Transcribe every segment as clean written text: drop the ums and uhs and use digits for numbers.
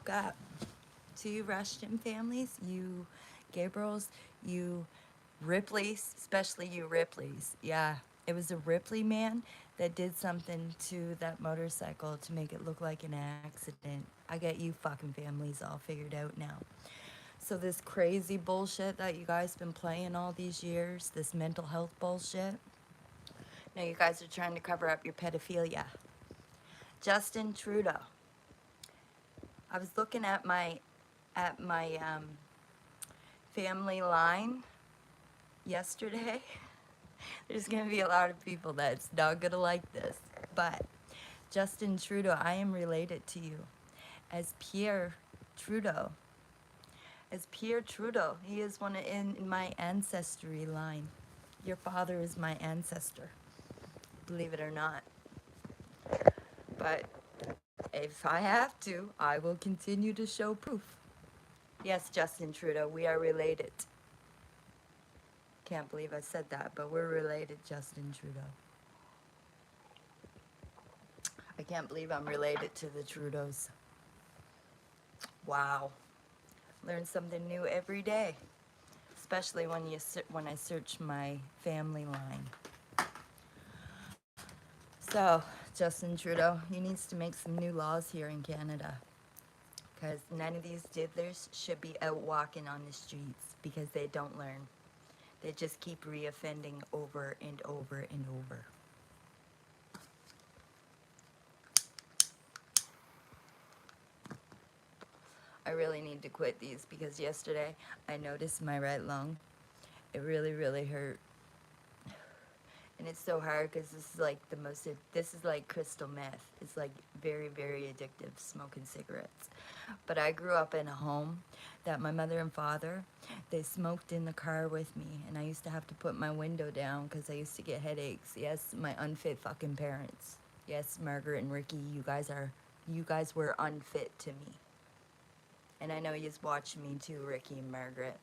woke up. To you Rushton families, you Gabriels, you Ripleys, especially you Ripleys. Yeah, it was a Ripley man that did something to that motorcycle to make it look like an accident. I get you fucking families all figured out now. So this crazy bullshit that you guys been playing all these years, this mental health bullshit. Now you guys are trying to cover up your pedophilia. Justin Trudeau. I was looking at my family line yesterday. There's gonna be a lot of people that's not gonna like this, but Justin Trudeau, I am related to you as Pierre Trudeau. As Pierre Trudeau, he is one in my ancestry line. Your father is my ancestor, believe it or not. But if I have to, I will continue to show proof. Yes, Justin Trudeau, we are related. Can't believe I said that, but we're related, Justin Trudeau. I can't believe I'm related to the Trudeaus. Wow. Learn something new every day, especially when I search my family line. So, Justin Trudeau, he needs to make some new laws here in Canada, because none of these diddlers should be out walking on the streets because they don't learn. They just keep reoffending over and over and over. I really need to quit these because yesterday I noticed my right lung. It really, really hurt. And it's so hard because this is like this is like crystal meth. It's like very, very addictive, smoking cigarettes. But I grew up in a home that my mother and father, they smoked in the car with me. And I used to have to put my window down because I used to get headaches. Yes, my unfit fucking parents. Yes, Margaret and Ricky, you guys were unfit to me. And I know you's watching me too, Ricky and Margaret.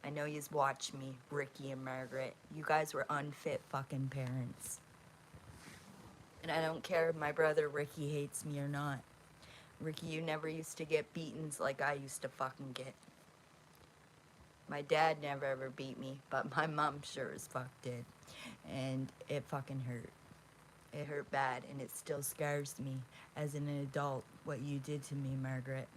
I know you's watch me, Ricky and Margaret. You guys were unfit fucking parents. And I don't care if my brother Ricky hates me or not. Ricky, you never used to get beatings like I used to fucking get. My dad never ever beat me, but my mom sure as fuck did. And it fucking hurt. It hurt bad, and it still scars me as an adult what you did to me, Margaret.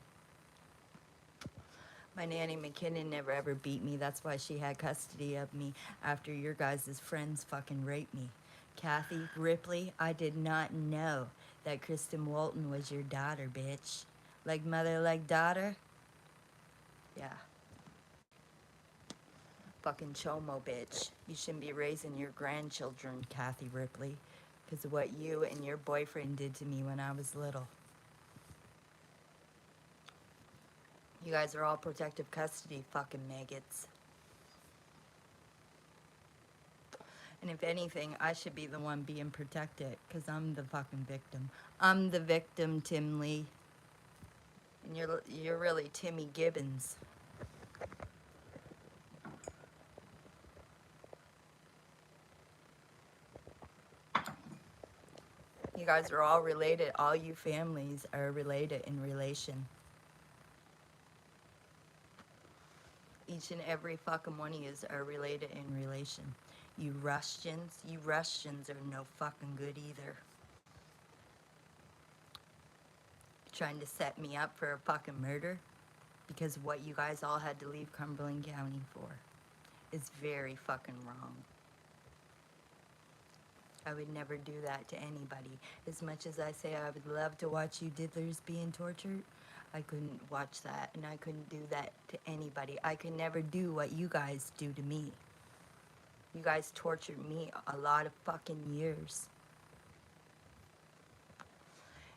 My nanny McKinnon never ever beat me. That's why she had custody of me after your guys' friends fucking raped me. Kathy Ripley, I did not know that Kristen Walton was your daughter, bitch. Like mother, like daughter? Yeah. Fucking chomo, bitch. You shouldn't be raising your grandchildren, Kathy Ripley, because of what you and your boyfriend did to me when I was little. You guys are all protective custody fucking maggots. And if anything, I should be the one being protected, because I'm the fucking victim. I'm the victim, Tim Lee. And you're really Timmy Gibbons. You guys are all related. All you families are related in relation. Each and every fucking one of yous are related in relation. You Rushtians are no fucking good either. Trying to set me up for a fucking murder because of what you guys all had to leave Cumberland County for is very fucking wrong. I would never do that to anybody. As much as I say I would love to watch you diddlers being tortured, I couldn't watch that, and I couldn't do that to anybody. I could never do what you guys do to me. You guys tortured me a lot of fucking years.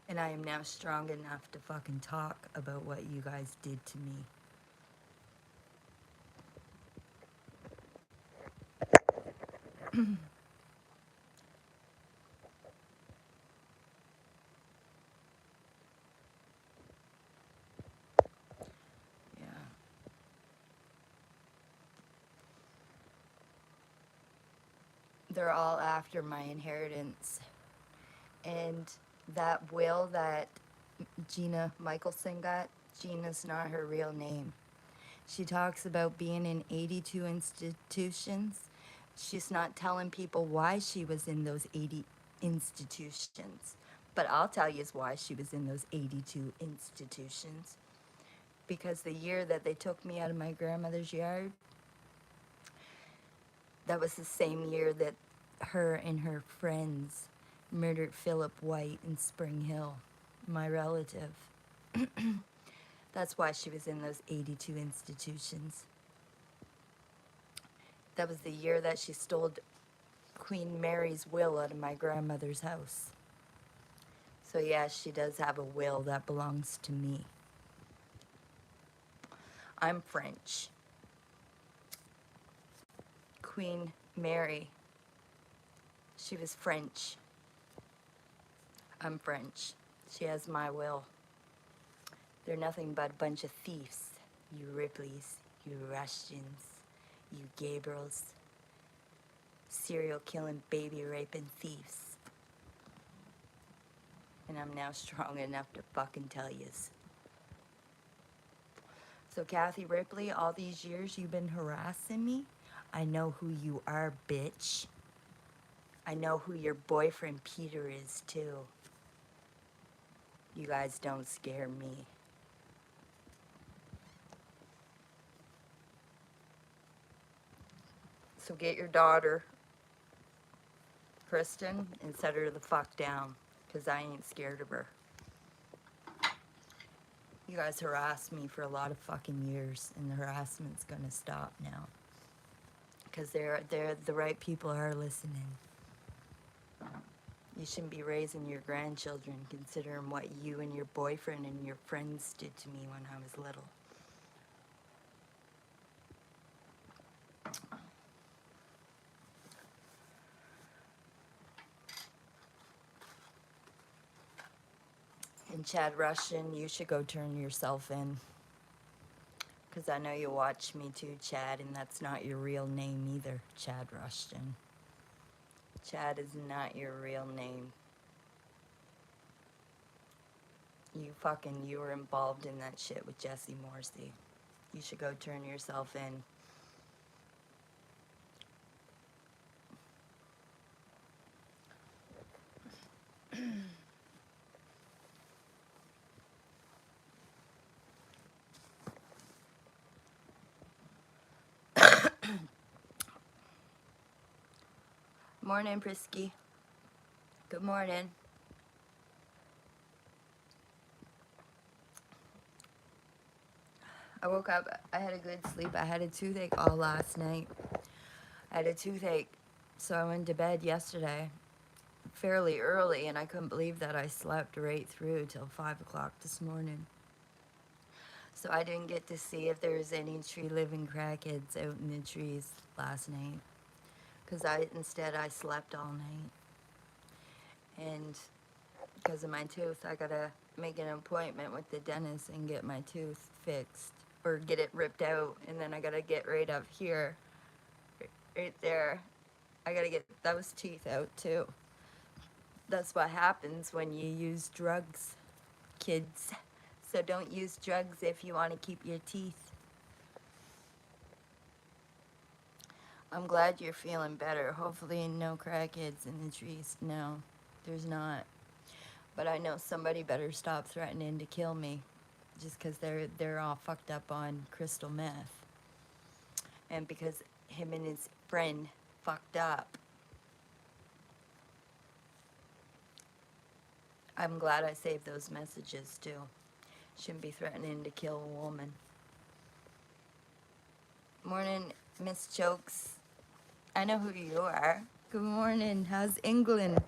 And I am now strong enough to fucking talk about what you guys did to me. Yeah. They're all after my inheritance. And that will that Gina Michelson got, Gina's not her real name. She talks about being in 82 institutions. She's not telling people why she was in those 80 institutions. But I'll tell you why she was in those 82 institutions. Because the year that they took me out of my grandmother's yard, that was the same year that her and her friends murdered Philip White in Spring Hill, my relative. That's why she was in those 82 institutions. That was the year that she stole Queen Mary's will out of my grandmother's house. So yeah, she does have a will that belongs to me. I'm French. Queen Mary, she was French. I'm French. She has my will. They're nothing but a bunch of thieves. You Ripleys, you Rushtons, you Gabriels, serial killing, baby raping thieves. And I'm now strong enough to fucking tell yous. So Kathy Ripley, all these years you've been harassing me? I know who you are, bitch. I know who your boyfriend Peter is, too. You guys don't scare me. So get your daughter, Kristen, and set her the fuck down, because I ain't scared of her. You guys harassed me for a lot of fucking years, and the harassment's gonna stop now. Because they're the right people are listening. You shouldn't be raising your grandchildren considering what you and your boyfriend and your friends did to me when I was little. And Chad Rushton, you should go turn yourself in. Because I know you watch me too, Chad, and that's not your real name either, Chad Rushton. Chad is not your real name. You were involved in that shit with Jesse Morrissey. You should go turn yourself in. Morning, Prisky. Good morning. I woke up, I had a good sleep. I had a toothache all last night. I had a toothache, so I went to bed yesterday fairly early, and I couldn't believe that I slept right through till 5 o'clock this morning. So I didn't get to see if there was any tree-living crackheads out in the trees last night. Because instead I slept all night. And because of my tooth, I gotta make an appointment with the dentist and get my tooth fixed. Or get it ripped out, and then I gotta get right up here. Right there. I gotta get those teeth out too. That's what happens when you use drugs, kids. So don't use drugs if you want to keep your teeth. I'm glad you're feeling better. Hopefully no crackheads in the trees. No, there's not. But I know somebody better stop threatening to kill me just because they're all fucked up on crystal meth. And because him and his friend fucked up. I'm glad I saved those messages too. Shouldn't be threatening to kill a woman. Morning, Miss Chokes. I know who you are. Good morning. How's England?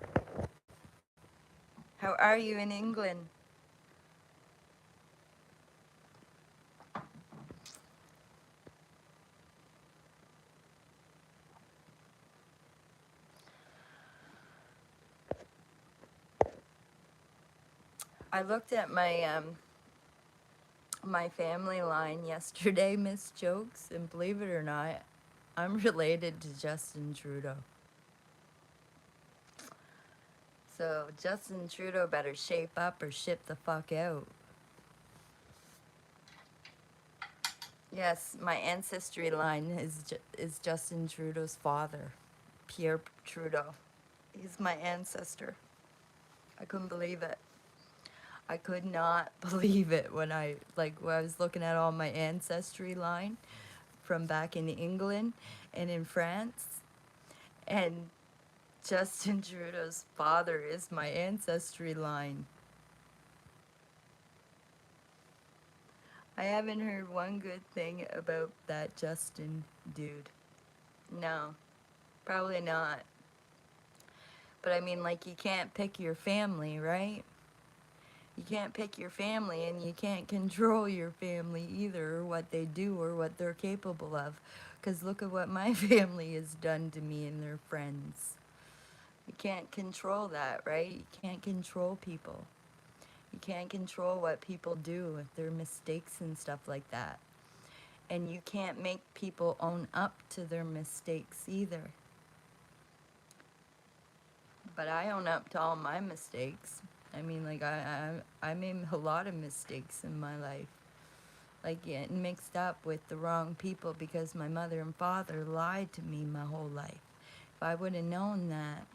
How are you in England? I looked at my family line yesterday, Miss Jokes, and believe it or not, I'm related to Justin Trudeau. So Justin Trudeau better shape up or ship the fuck out. Yes, my ancestry line is Justin Trudeau's father, Pierre Trudeau. He's my ancestor. I couldn't believe it. I could not believe it when I was looking at all my ancestry line from back in England and in France, and Justin Trudeau's father is my ancestry line. I haven't heard one good thing about that Justin dude. No, probably not. But I mean, like, you can't pick your family, right? You can't pick your family, and you can't control your family either, or what they do, or what they're capable of. Because look at what my family has done to me and their friends. You can't control that, right? You can't control people. You can't control what people do, their mistakes and stuff like that. And you can't make people own up to their mistakes either. But I own up to all my mistakes. I mean, like, I made a lot of mistakes in my life. Like, getting mixed up with the wrong people because my mother and father lied to me my whole life. If I would have known that,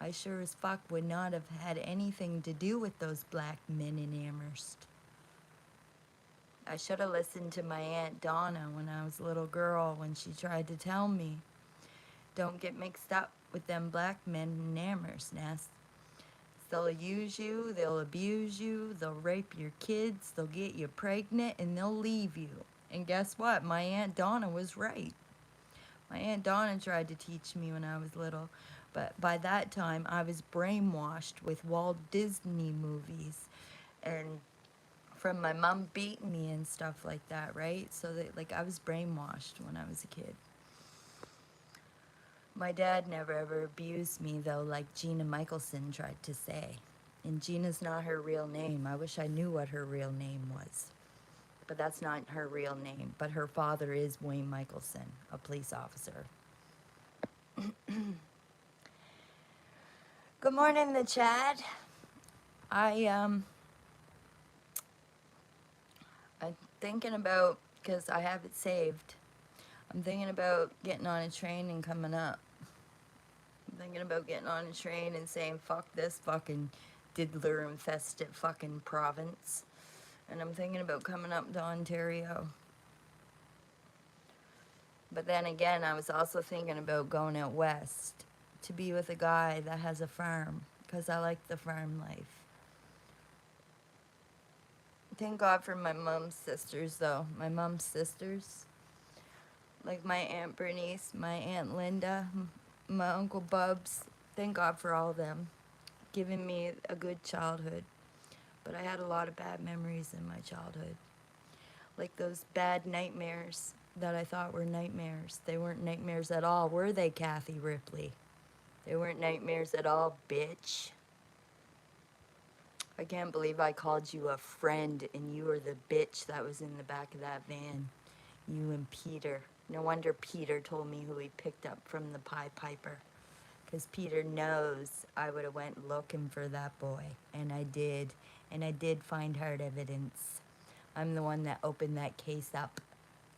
I sure as fuck would not have had anything to do with those black men in Amherst. I should have listened to my Aunt Donna when I was a little girl when she tried to tell me, don't get mixed up with them black men in Amherst, Ness. They'll use you, they'll abuse you, they'll rape your kids, they'll get you pregnant, and they'll leave you. And guess what? My Aunt Donna was right. My Aunt Donna tried to teach me when I was little, but by that time I was brainwashed with Walt Disney movies and from my mom beating me and stuff like that, right? So that, like, I was brainwashed when I was a kid. My dad never ever abused me though, like Gina Michelson tried to say. And Gina's not her real name. I wish I knew what her real name was. But that's not her real name. But her father is Wayne Michelson, a police officer. Good morning, the Chad. I'm thinking about, because I have it saved, I'm thinking about getting on a train and coming up. I'm thinking about getting on a train and saying, fuck this fucking diddler infested fucking province. And I'm thinking about coming up to Ontario. But then again, I was also thinking about going out west to be with a guy that has a farm, because I like the farm life. Thank God for my mom's sisters, though. My mom's sisters, like my Aunt Bernice, my Aunt Linda, my Uncle Bubs. Thank God for all of them, giving me a good childhood. But I had a lot of bad memories in my childhood. Like those bad nightmares that I thought were nightmares. They weren't nightmares at all, were they, Kathy Ripley? They weren't nightmares at all, bitch. I can't believe I called you a friend and you were the bitch that was in the back of that van. You and Peter. No wonder Peter told me who he picked up from the Pied Piper. Because Peter knows I would have went looking for that boy. And I did. And I did find hard evidence. I'm the one that opened that case up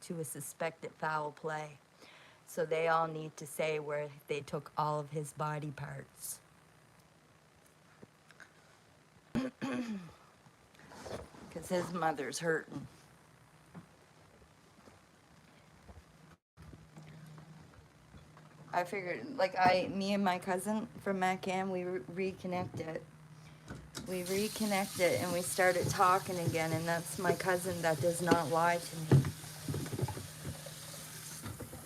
to a suspected foul play. So they all need to say where they took all of his body parts. Because his mother's hurting. I figured, like, me and my cousin from Macam, we reconnected. We reconnected and we started talking again, and that's my cousin that does not lie to me.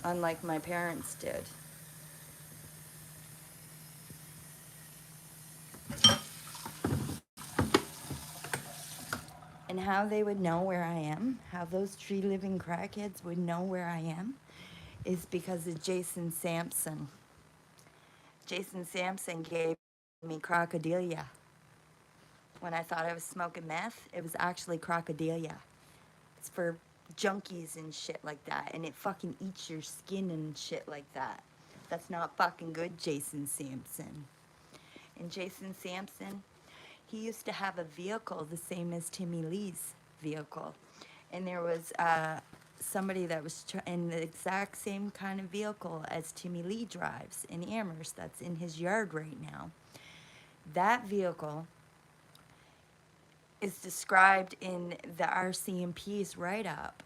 Unlike my parents did. And how they would know where I am, how those tree-living crackheads would know where I am, is because of Jason Sampson. Jason Sampson gave me crocodilia. When I thought I was smoking meth, it was actually crocodilia. It's for junkies and shit like that, and it fucking eats your skin and shit like that. That's not fucking good, Jason Sampson. And Jason Sampson, he used to have a vehicle the same as Timmy Lee's vehicle. And there was somebody that was in the exact same kind of vehicle as Timmy Lee drives in Amherst, that's in his yard right now. That vehicle is described in the RCMP's write-up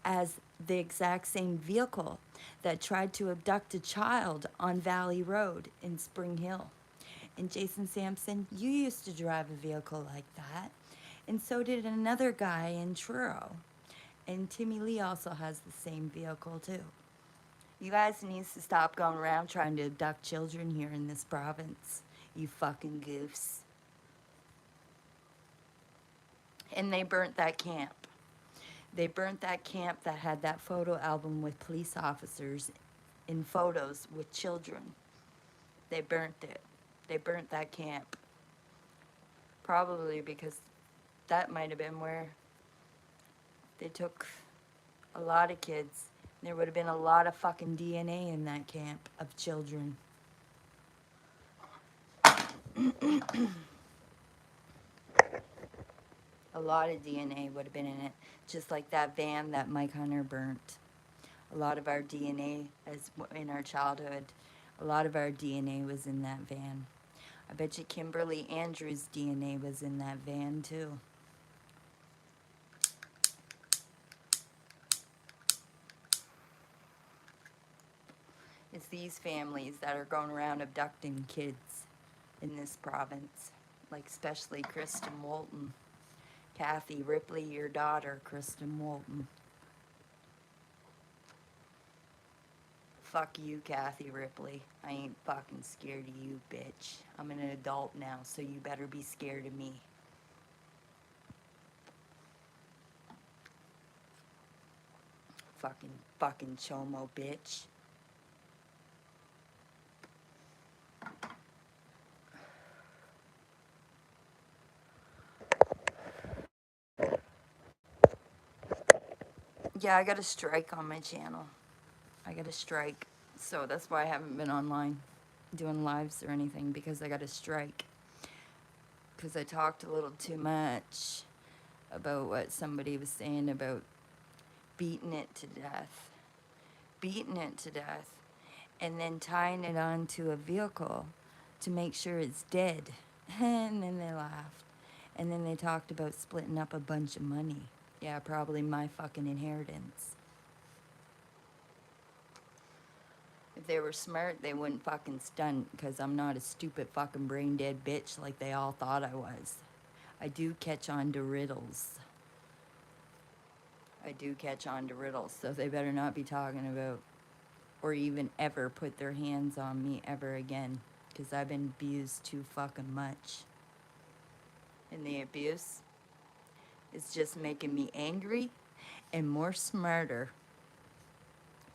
as the exact same vehicle that tried to abduct a child on Valley Road in Spring Hill. And Jason Sampson, you used to drive a vehicle like that. And so did another guy in Truro. And Timmy Lee also has the same vehicle too. You guys need to stop going around trying to abduct children here in this province. You fucking goofs. And they burnt that camp. They burnt that camp that had that photo album with police officers in photos with children. They burnt it. They burnt that camp. Probably because that might have been where they took a lot of kids. There would have been a lot of fucking DNA in that camp of children. A lot of DNA would have been in it, just like that van that Mike Hunter burnt. A lot of our DNA, as in our childhood, a lot of our DNA was in that van. I bet you Kimberly Andrews' DNA was in that van too. It's these families that are going around abducting kids in this province, like especially Kristen Walton. Kathy Ripley, your daughter, Kristen Walton. Fuck you, Kathy Ripley. I ain't fucking scared of you, bitch. I'm an adult now, so you better be scared of me. Fucking chomo, bitch. Yeah, I got a strike on my channel. I got a strike. So that's why I haven't been online doing lives or anything, because I got a strike. Because I talked a little too much about what somebody was saying about beating it to death. Beating it to death. And then tying it onto a vehicle to make sure it's dead. And then they laughed. And then they talked about splitting up a bunch of money. Yeah, probably my fucking inheritance. If they were smart, they wouldn't fucking stunt, because I'm not a stupid fucking brain dead bitch like they all thought I was. I do catch on to riddles. I do catch on to riddles, so they better not be talking about or even ever put their hands on me ever again, because I've been abused too fucking much. And the abuse is just making me angry and more smarter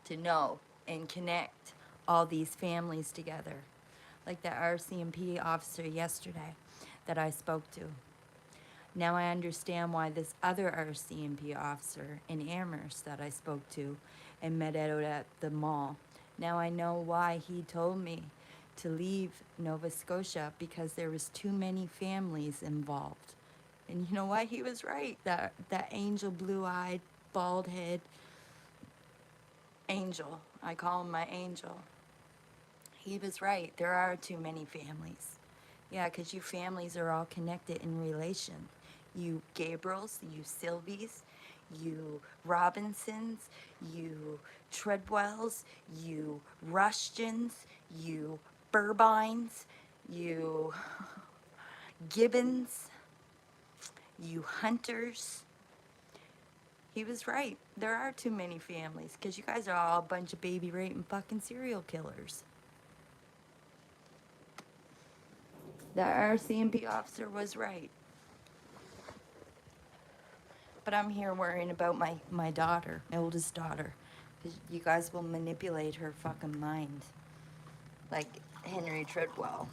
to know and connect all these families together. Like that RCMP officer yesterday that I spoke to. Now I understand why this other RCMP officer in Amherst that I spoke to and met out at the mall. Now I know why he told me to leave Nova Scotia, because there was too many families involved. And you know what? He was right. That angel, blue-eyed, bald head angel. I call him my angel. He was right. There are too many families. Yeah, because you families are all connected in relation. You Gabriels, you Sylvies, you Robinsons, you Treadwells, you Rushtons, you Burbines, you Gibbons, you Hunters. He was right. There are too many families, because you guys are all a bunch of baby raping fucking serial killers. That RCMP officer was right. But I'm here worrying about my daughter, my oldest daughter. Because you guys will manipulate her fucking mind. Like Henry Treadwell,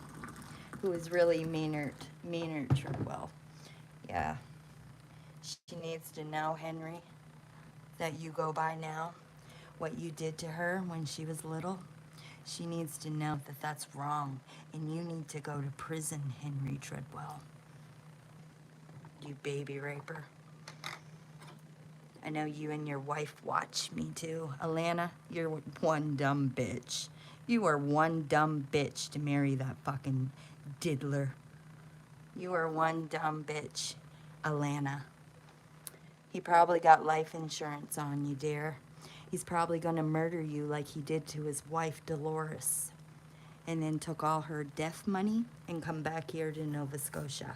who is really Maynard Treadwell. Yeah. She needs to know, Henry, that you go by now, what you did to her when she was little. She needs to know that that's wrong, and you need to go to prison, Henry Treadwell. You baby raper. I know you and your wife watch me too. Alana, you're one dumb bitch. You are one dumb bitch to marry that fucking diddler. You are one dumb bitch, Alana. He probably got life insurance on you, dear. He's probably gonna murder you like he did to his wife, Dolores, and then took all her death money and come back here to Nova Scotia.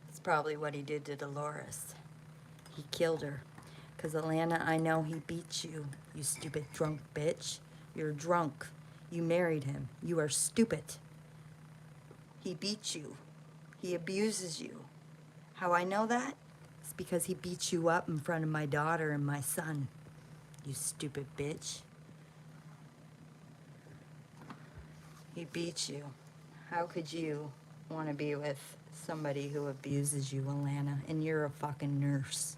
It's probably what he did to Dolores. He killed her. 'Cause Alana, I know he beat you, you stupid drunk bitch. You're drunk. You married him. You are stupid. He beats you. He abuses you. How I know that? It's because he beats you up in front of my daughter and my son. You stupid bitch. He beats you. How could you want to be with somebody who abuses you, Alana? And you're a fucking nurse.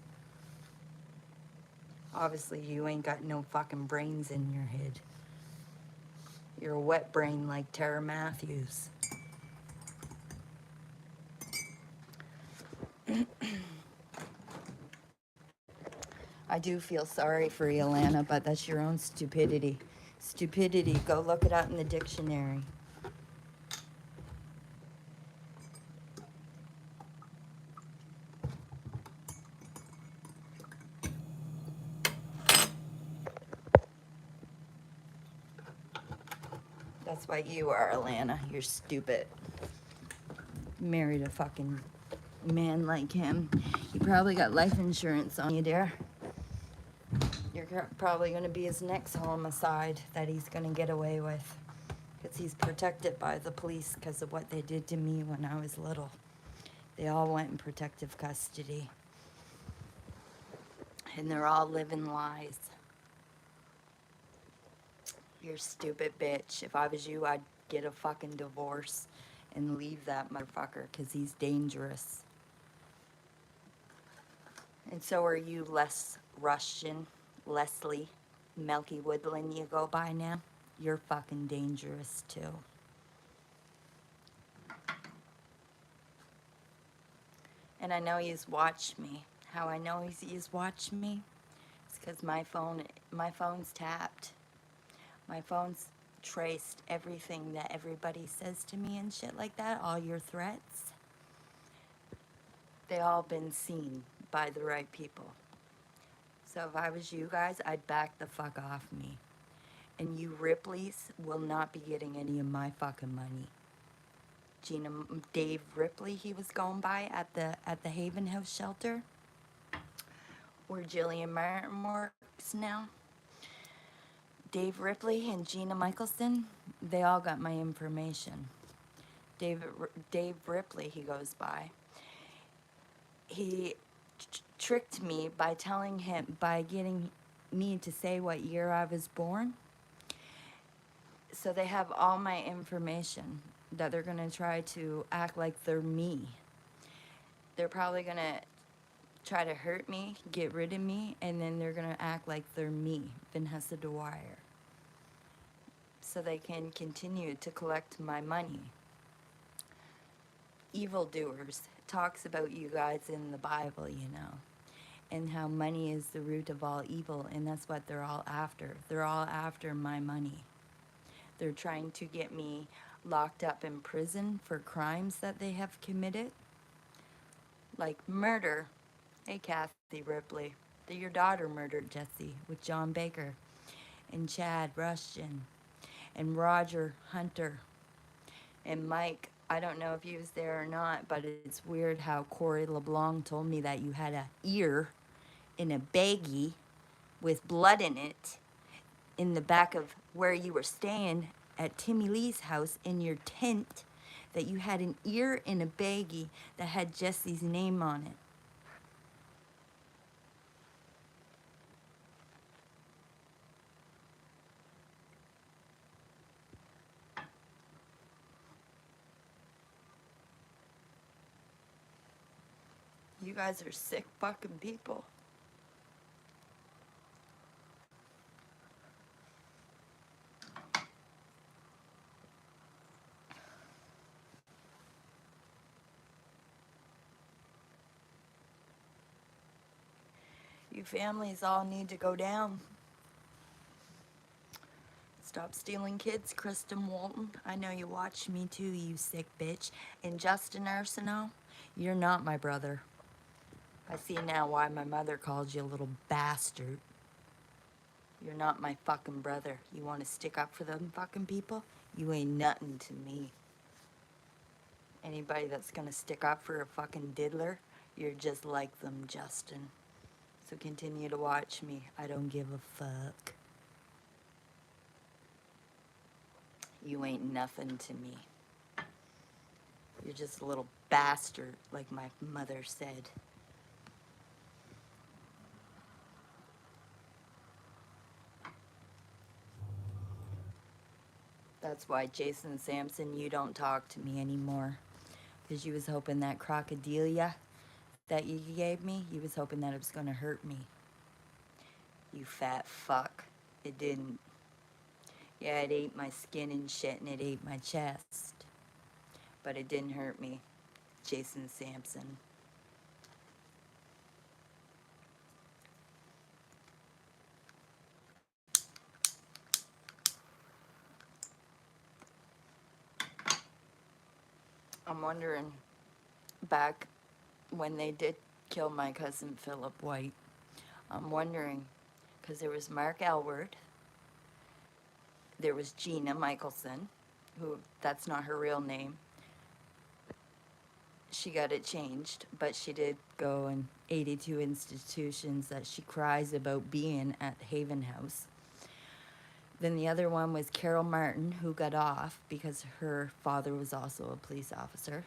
Obviously, you ain't got no fucking brains in your head. You're a wet brain like Tara Matthews. I do feel sorry for you, Alana, but that's your own stupidity. Stupidity, go look it up in the dictionary. That's what you are, Alana. You're stupid. You married a fucking man like him. You probably got life insurance on you, dear. You're probably going to be his next homicide that he's going to get away with. Because he's protected by the police because of what they did to me when I was little. They all went in protective custody. And they're all living lies. You're a stupid bitch. If I was you, I'd get a fucking divorce and leave that motherfucker because he's dangerous. And so are you, Rushton, Leslie, Melky Woodland, you go by now. You're fucking dangerous too. And I know he's watched me. How I know he's watched me? It's because my phone's tapped. My phone's traced everything that everybody says to me and shit like that, all your threats. They all been seen by the right people. So if I was you guys, I'd back the fuck off me. And you Ripleys will not be getting any of my fucking money. Dave Ripley, he was going by at the Haven House shelter, where Jillian Martin works now. Dave Ripley and Gina Michelson, they all got my information. Dave Ripley, he goes by. He tricked me by getting me to say what year I was born. So they have all my information that they're going to try to act like they're me. They're probably going to try to hurt me, get rid of me, and then they're going to act like they're me, Vanessa Dwyer. So they can continue to collect my money. Evildoers talks about you guys in the Bible, you know, and how money is the root of all evil, and that's what they're all after. They're all after my money. They're trying to get me locked up in prison for crimes that they have committed, like murder. Hey, Kathy Ripley, your daughter murdered Jesse with John Baker and Chad Rushton and Roger Hunter and Mike. I don't know if he was there or not, but it's weird how Corey LeBlanc told me that you had an ear in a baggie with blood in it in the back of where you were staying at Timmy Lee's house in your tent, that you had an ear in a baggie that had Jesse's name on it. You guys are sick fucking people. You families all need to go down. Stop stealing kids, Kristen Walton. I know you watch me too, you sick bitch. And Justin Arsenault, you're not my brother. I see now why my mother called you a little bastard. You're not my fucking brother. You want to stick up for them fucking people? You ain't nothing to me. Anybody that's gonna stick up for a fucking diddler, you're just like them, Justin. So continue to watch me. I don't give a fuck. You ain't nothing to me. You're just a little bastard, like my mother said. That's why, Jason Sampson, you don't talk to me anymore. Because you was hoping that crocodilia that you gave me, you was hoping that it was going to hurt me. You fat fuck. It didn't. Yeah, it ate my skin and shit, and it ate my chest. But it didn't hurt me, Jason Sampson. I'm wondering, back when they did kill my cousin Philip White, I'm wondering, because there was Mark Elward, there was Gina Michelson, who, that's not her real name. She got it changed, but she did go in 82 institutions that she cries about being at Haven House. Then the other one was Carol Martin, who got off because her father was also a police officer.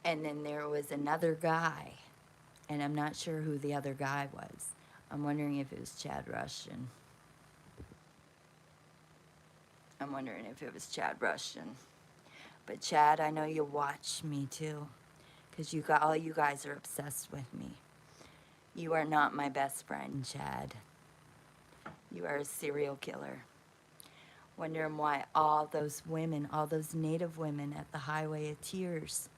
And then there was another guy, and I'm not sure who the other guy was. I'm wondering if it was Chad Rushton. I'm wondering if it was Chad Rushton. But Chad, I know you watch me too, because all you guys are obsessed with me. You are not my best friend, Chad. You are a serial killer. Wondering why all those women, all those Native women at the Highway of Tears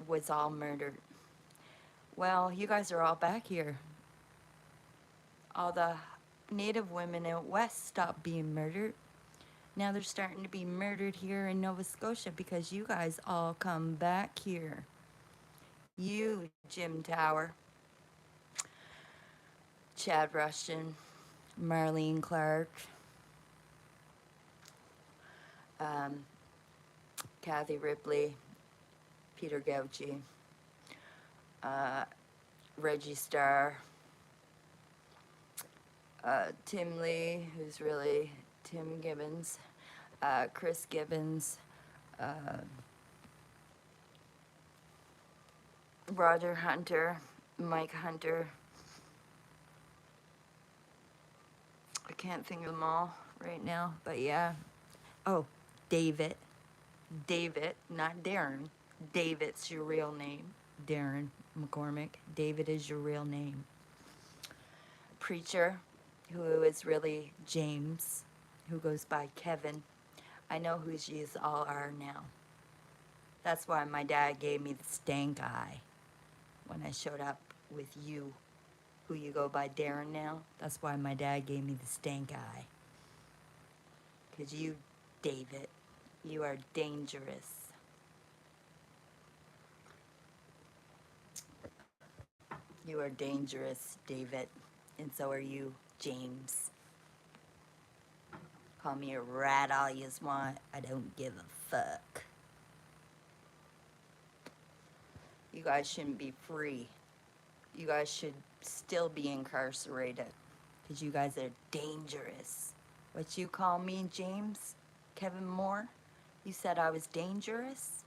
was all murdered. Well, you guys are all back here. All the Native women out west stopped being murdered. Now they're starting to be murdered here in Nova Scotia because you guys all come back here. You, Jim Tower, Chad Rushton, Marlene Clark, Kathy Ripley, Peter Gauci, Reggie Starr, Tim Lee, who's really Tim Gibbons, Chris Gibbons, Roger Hunter, Mike Hunter. I can't think of them all right now, but yeah. Oh, David. David, not Darren. David's your real name. Darren McCormick. David is your real name. Preacher, who is really James, who goes by Kevin. I know who yous all are now. That's why my dad gave me the stank eye when I showed up with you, who you go by Darren now. That's why my dad gave me the stank eye. Because you, David, you are dangerous. You are dangerous, David. And so are you, James. Call me a rat all yous want. I don't give a fuck. You guys shouldn't be free. You guys should still be incarcerated. Because you guys are dangerous. What you call me, James? Kevin Moore? You said I was dangerous?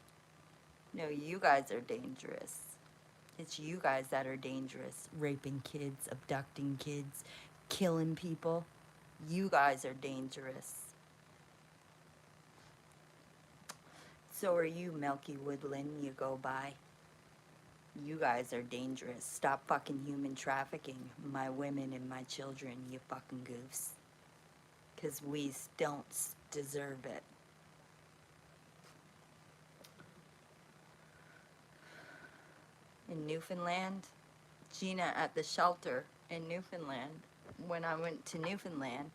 No, you guys are dangerous. It's you guys that are dangerous. Raping kids, abducting kids, killing people. You guys are dangerous. So are you, Milky Woodland, you go by. You guys are dangerous. Stop fucking human trafficking my women and my children, you fucking goofs. 'Cause we don't deserve it. In Newfoundland, Gina at the shelter in Newfoundland. When I went to Newfoundland,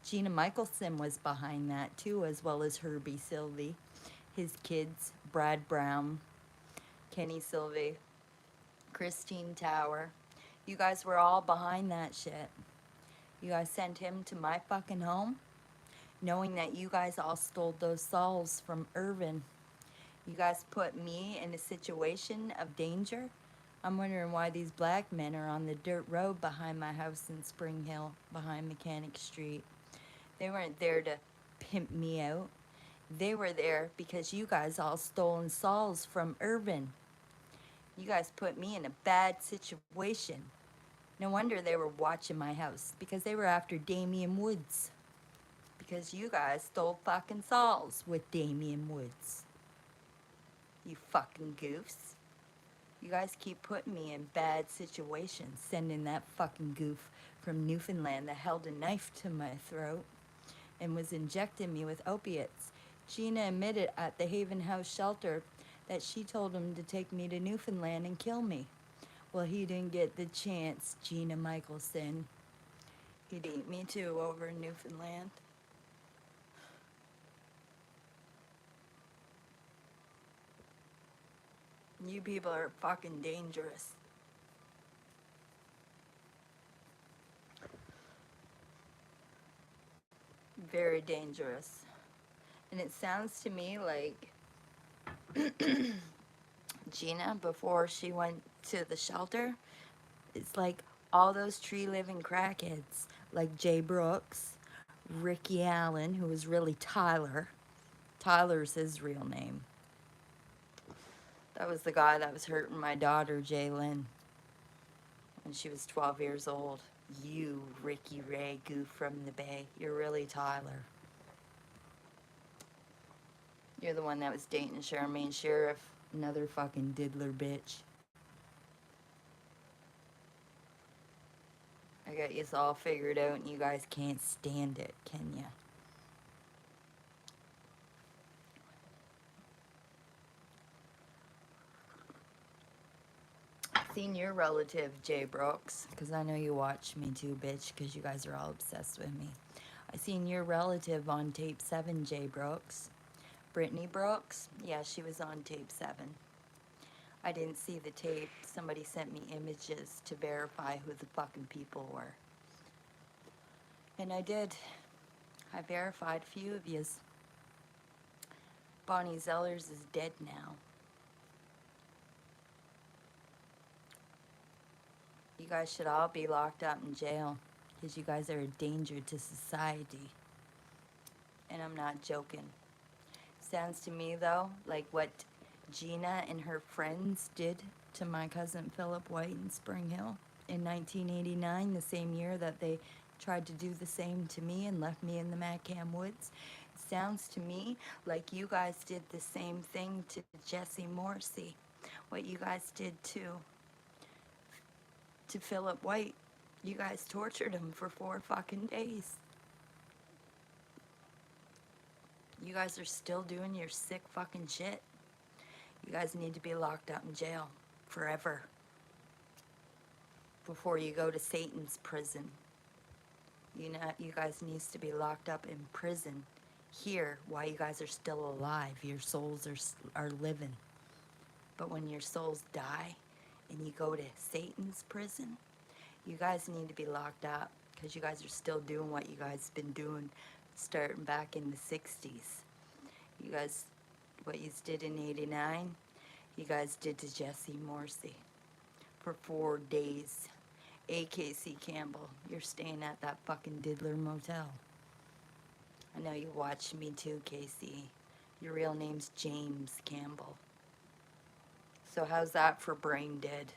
Gina Michelson was behind that too, as well as Herbie Sylvie, his kids, Brad Brown, Kenny Sylvie, Christine Tower. You guys were all behind that shit. You guys sent him to my fucking home, knowing that you guys all stole those souls from Irvin. You guys put me in a situation of danger. I'm wondering why these black men are on the dirt road behind my house in Spring Hill, behind Mechanic Street. They weren't there to pimp me out. They were there because you guys all stolen souls from Irvin. You guys put me in a bad situation. No wonder they were watching my house, because they were after Damian Woods. Because you guys stole fucking souls with Damian Woods. You fucking goofs. You guys keep putting me in bad situations, sending that fucking goof from Newfoundland that held a knife to my throat and was injecting me with opiates. Gina admitted at the Haven House shelter that she told him to take me to Newfoundland and kill me. Well, he didn't get the chance, Gina Michelson. He'd eat me too over in Newfoundland. You people are fucking dangerous. Very dangerous. And it sounds to me like Gina, before she went to the shelter, it's like all those tree-living crackheads, like Jay Brooks, Ricky Allen, who was really Tyler. Tyler's his real name. That was the guy that was hurting my daughter, Jaylyn, when she was 12 years old. You, Ricky Ray, goof from the Bay. You're really Tyler. You're the one that was dating Charmaine Sheriff, another fucking diddler bitch. I got you all figured out and you guys can't stand it, can ya? Seen your relative, Jay Brooks, because I know you watch me too, bitch, because you guys are all obsessed with me. I seen your relative on tape 7, Jay Brooks. Brittany Brooks, yeah, she was on tape 7. I didn't see the tape. Somebody sent me images to verify who the fucking people were. And I did. I verified a few of yous. Bonnie Zellers is dead now. You guys should all be locked up in jail because you guys are a danger to society. And I'm not joking. Sounds to me, though, like what Gina and her friends did to my cousin Philip White in Spring Hill in 1989, the same year that they tried to do the same to me and left me in the Macam Woods. It sounds to me like you guys did the same thing to Jesse Morrissey, what you guys did to Philip White. You guys tortured him for 4 fucking days. You guys are still doing your sick fucking shit. You guys need to be locked up in jail forever before you go to Satan's prison. You guys needs to be locked up in prison here while you guys are still alive. Your souls are living. But when your souls die and you go to Satan's prison, you guys need to be locked up because you guys are still doing what you guys been doing starting back in the 60s. You guys, what you did in 89, you guys did to Jesse Morrissey for 4 days. AKC Campbell, you're staying at that fucking Diddler Motel. I know you watch me too, Casey. Your real name's James Campbell. So how's that for brain dead?